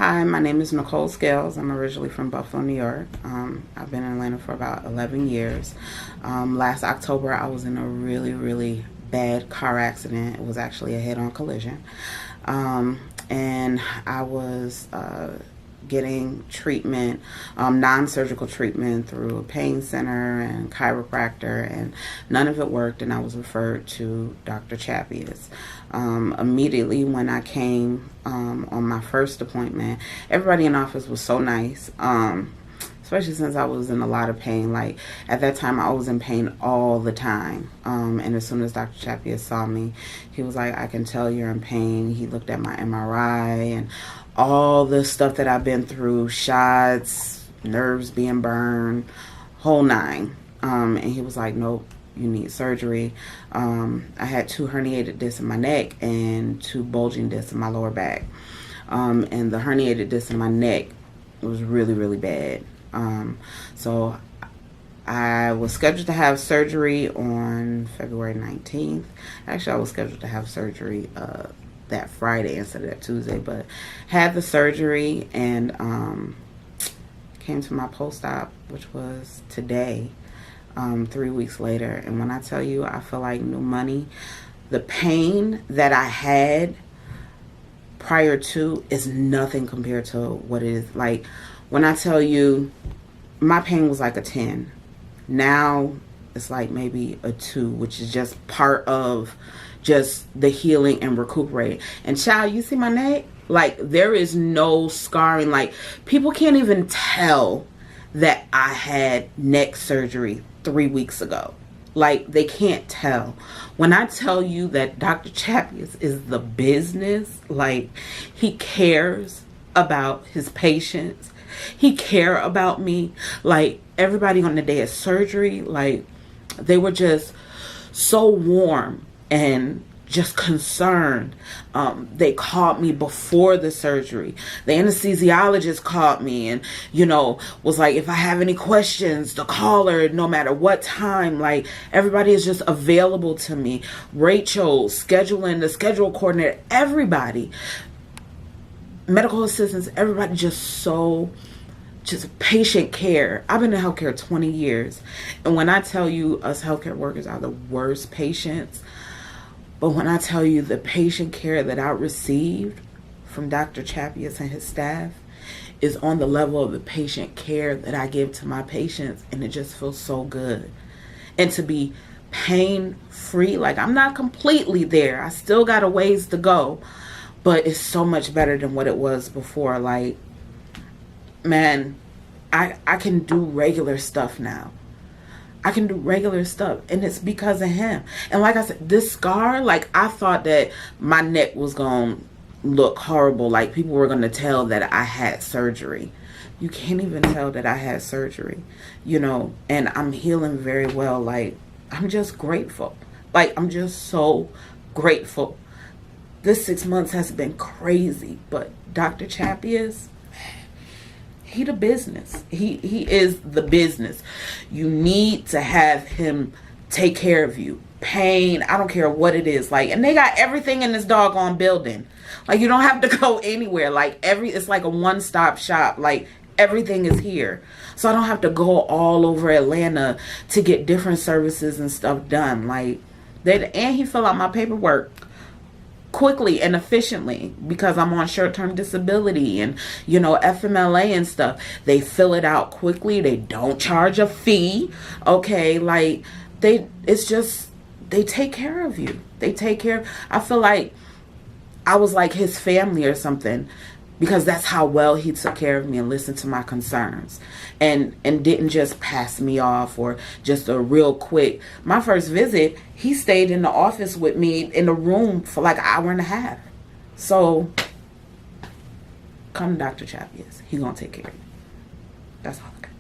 Hi, my name is Nicole Scales. I'm originally from Buffalo, New York. I've been in Atlanta for about 11 years. Last October, I was in a really bad car accident. It was actually a head-on collision. And I was getting treatment, non-surgical treatment through a pain center and chiropractor, and none of it worked, and I was referred to Dr. Chappius. Immediately when I came on my first appointment, everybody in office was so nice, especially since I was in a lot of pain. Like, at that time, I was in pain all the time. And as soon as Dr. Chappius saw me, he was like, "I can tell you're in pain." He looked at my MRI and all the stuff that I've been through, shots, nerves being burned, whole nine. And he was like, "Nope, you need surgery." I had 2 herniated discs in my neck and 2 bulging discs in my lower back. And the herniated disc in my neck was really bad. So I was scheduled to have surgery on February 19th. Actually, I was scheduled to have surgery that Friday instead of that Tuesday, but had the surgery and came to my post-op, which was today, 3 weeks later. And when I tell you, I feel like new money. The pain that I had prior to is nothing compared to what it is. Like, when I tell you, my pain was like a 10. Now it's like maybe a 2, which is just part of just the healing and recuperating. And child, you see my neck? Like, there is no scarring. Like, people can't even tell that I had neck surgery 3 weeks ago. Like, they can't tell. When I tell you that Dr. Chappius is the business, like, he cares about his patients. He cared about me. Like, everybody on the day of surgery, like, they were just so warm and just concerned. They called me before the surgery. The anesthesiologist called me and, was like, if I have any questions, to call her no matter what time. Like, everybody is just available to me. Rachel, scheduling, the schedule coordinator, everybody, medical assistants, everybody just patient care. I've been in healthcare 20 years. And when I tell you us healthcare workers are the worst patients, but when I tell you the patient care that I received from Dr. Chappius and his staff is on the level of the patient care that I give to my patients, and it just feels so good. And to be pain-free, like, I'm not completely there. I still got a ways to go, but it's so much better than what it was before. Like, man, I can do regular stuff now. I can do regular stuff, and it's because of him. And like I said, this scar, like, I thought that my neck was going to look horrible. Like, people were going to tell that I had surgery. You can't even tell that I had surgery, and I'm healing very well. Like, I'm just grateful. Like, I'm just so grateful. This 6 months has been crazy, but Dr. Chappius, he the business. He is the business. You need to have him take care of you. Pain, I don't care what it is. Like, and they got everything in this doggone building. Like, you don't have to go anywhere. Like, it's like a one-stop shop. Like, everything is here. So I don't have to go all over Atlanta to get different services and stuff done. Like, and he fill out my paperwork quickly and efficiently because I'm on short-term disability and, FMLA and stuff. They fill it out quickly. They don't charge a fee. Okay. Like, they take care of you. I feel like I was like his family or something, because that's how well he took care of me and listened to my concerns and didn't just pass me off or just a real quick. My first visit, he stayed in the office with me in the room for like an hour and a half. So come to Dr. Chappius. He's going to take care of you. That's all I got.